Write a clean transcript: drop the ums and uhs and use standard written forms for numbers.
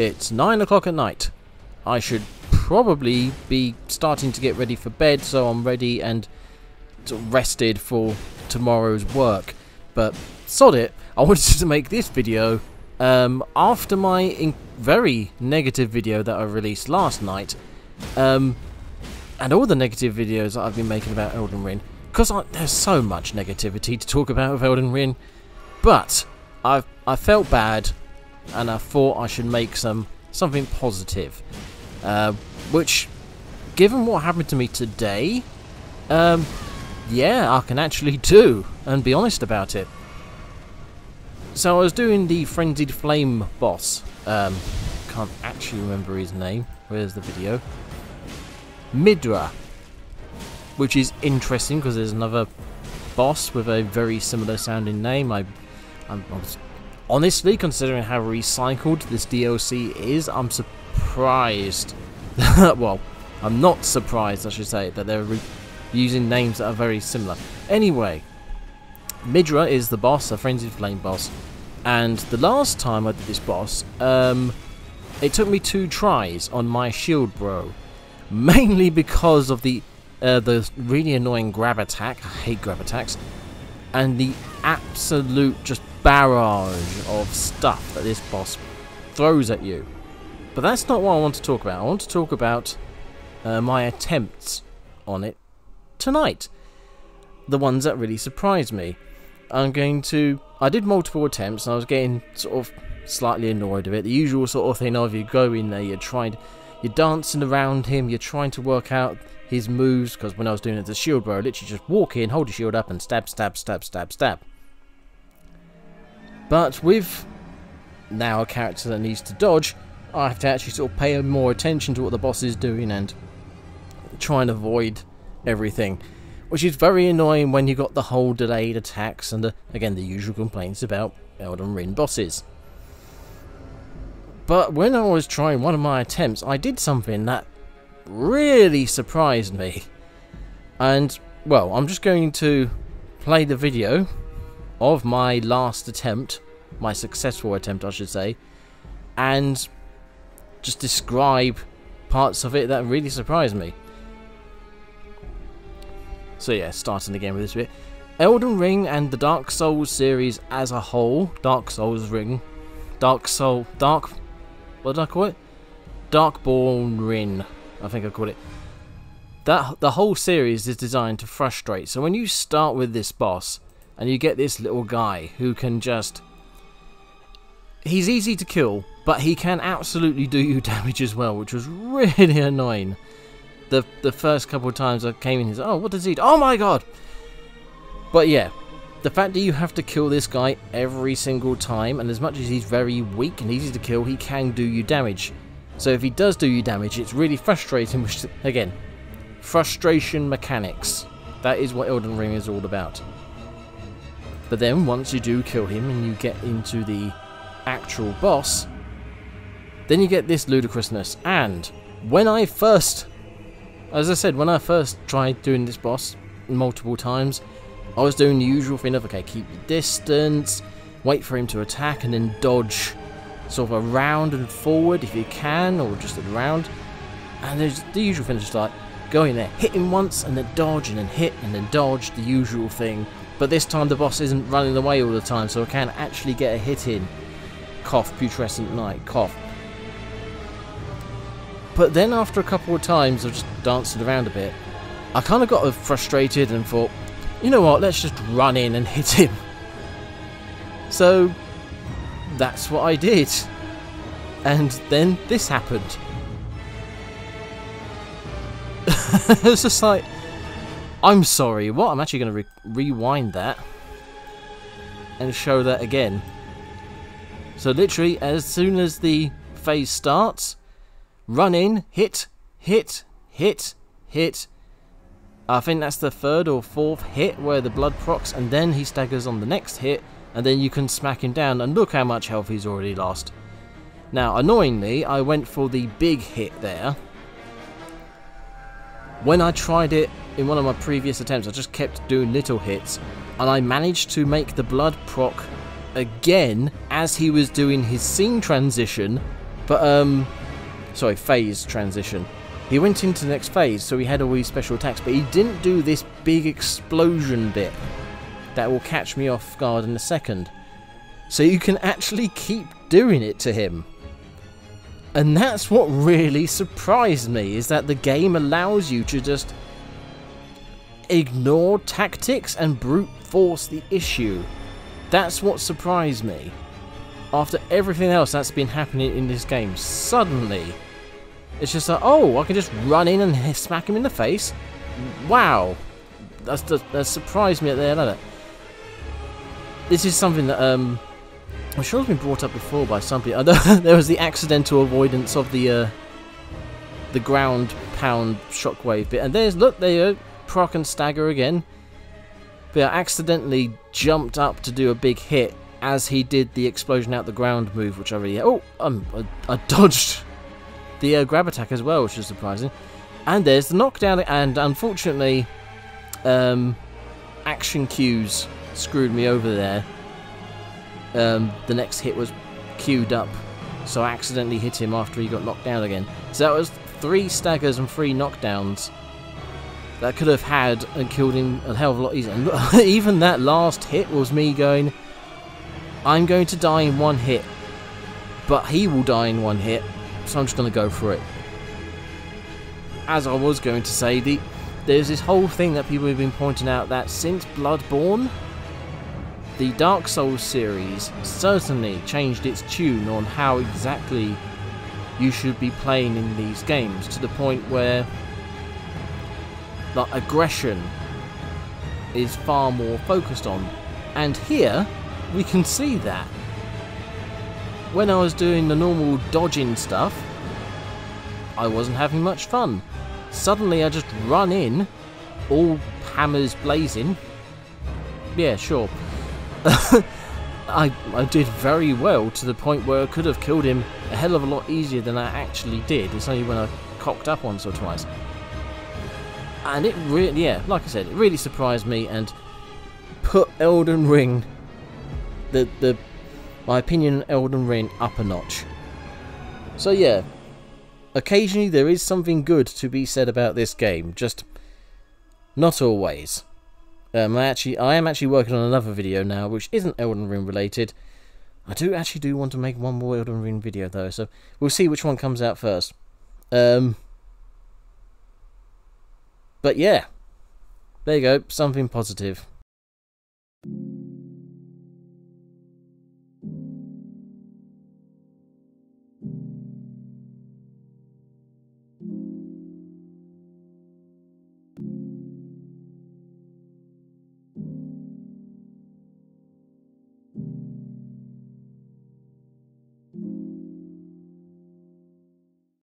It's 9 o'clock at night. I should probably be starting to get ready for bed, so I'm ready and sort of rested for tomorrow's work. But sod it, I wanted to make this video after my very negative video that I released last night, and all the negative videos that I've been making about Elden Ring, because there's so much negativity to talk about with Elden Ring. But I felt bad, and I thought I should make something positive, which, given what happened to me today, yeah, I can actually do and be honest about it. So I was doing the Frenzied Flame boss. Can't actually remember his name. Where's the video? Midra, which is interesting because there's another boss with a very similar sounding name. I was, honestly, considering how recycled this DLC is, I'm surprised. Well, I'm not surprised, I should say, that they're using names that are very similar. Anyway, Midra is the boss, a Frenzied Flame boss, and the last time I did this boss, it took me 2 tries on my shield bro, mainly because of the really annoying grab attack. I hate grab attacks, and the absolute just barrage of stuff that this boss throws at you. But that's not what I want to talk about. I want to talk about my attempts on it tonight, the ones that really surprised me. I did multiple attempts, and I was getting sort of slightly annoyed with it. The usual sort of thing of you go in there, you're dancing around him, you're trying to work out his moves, because when I was doing it as a shield bro, I literally just walk in, hold your shield up, and stab, stab, stab, stab, stab. But with now a character that needs to dodge, I have to actually sort of pay more attention to what the boss is doing and try and avoid everything, which is very annoying when you got the whole delayed attacks and again the usual complaints about Elden Ring bosses. But when I was trying one of my attempts, I did something that really surprised me. And, well, I'm just going to play the video of my last attempt, my successful attempt I should say, and just describe parts of it that really surprised me. So yeah, starting again with this bit. Elden Ring and the Dark Souls series as a whole, what did I call it? Darkborn Ring, I think I called it. The whole series is designed to frustrate. So when you start with this boss, and you get this little guy who can just... He's easy to kill, but he can absolutely do you damage as well, which was really annoying. The first couple of times I came in, he's like, oh, what does he do? Oh my god! But yeah, the fact that you have to kill this guy every single time, and as much as he's very weak and easy to kill, he can do you damage. So if he does do you damage, it's really frustrating, which, again, frustration mechanics. That is what Elden Ring is all about. But then, once you do kill him and you get into the actual boss, then you get this ludicrousness. And when I first... As I said, when I first tried doing this boss multiple times, I was doing the usual thing of, okay, keep your distance, wait for him to attack, and then dodge sort of around and forward if you can, or just around. And there's the usual thing, just like, go in there, hit him once, and then dodge, and then hit, and then dodge, the usual thing. But this time the boss isn't running away all the time, so I can actually get a hit in. Cough, putrescent night, cough. But then after a couple of times of just dancing around a bit, I kind of got frustrated and thought, you know what, let's just run in and hit him. So that's what I did. And then this happened. It's just like, I'm sorry, what? I'm actually going to rewind that and show that again. So literally, as soon as the phase starts, run in, hit, hit, hit, hit. I think that's the 3rd or 4th hit where the blood procs, and then he staggers on the next hit, and then you can smack him down, and look how much health he's already lost. Now, annoyingly, I went for the big hit there. When I tried it in one of my previous attempts, I just kept doing little hits, and I managed to make the blood proc again as he was doing his scene transition But, sorry, phase transition. He went into the next phase, so he had all these special attacks, but he didn't do this big explosion bit that will catch me off guard in a second. So you can actually keep doing it to him. And that's what really surprised me, is that the game allows you to just ignore tactics and brute force the issue. That's what surprised me. After everything else that's been happening in this game, suddenly it's just like, oh, I can just run in and smack him in the face. Wow, that surprised me at the end of it. This is something that I'm sure has been brought up before by somebody. There was the accidental avoidance of the ground pound shockwave bit, and look, there you go, proc and stagger again. But I accidentally jumped up to do a big hit as he did the explosion out the ground move, which I really... I dodged the grab attack as well, which is surprising. And there's the knockdown, and unfortunately, action cues screwed me over there. The next hit was queued up, so I accidentally hit him after he got knocked down again. So that was 3 staggers and 3 knockdowns that could have had and killed him a hell of a lot easier. And even that last hit was me going, I'm going to die in 1 hit, but he will die in 1 hit, so I'm just going to go for it. As I was going to say, there's this whole thing that people have been pointing out, that since Bloodborne, the Dark Souls series certainly changed its tune on how exactly you should be playing in these games, to the point where like aggression is far more focused on. And here we can see that. When I was doing the normal dodging stuff, I wasn't having much fun. Suddenly I just run in, all hammers blazing. Yeah, sure. I did very well, to the point where I could have killed him a hell of a lot easier than I actually did. It's only when I cocked up once or twice. And it really, yeah, like I said, it really surprised me and put Elden Ring, my opinion on Elden Ring, up a notch. So yeah, occasionally there is something good to be said about this game, just not always. I am actually working on another video now, which isn't Elden Ring related. I do want to make one more Elden Ring video though, so we'll see which one comes out first. But yeah, there you go, something positive.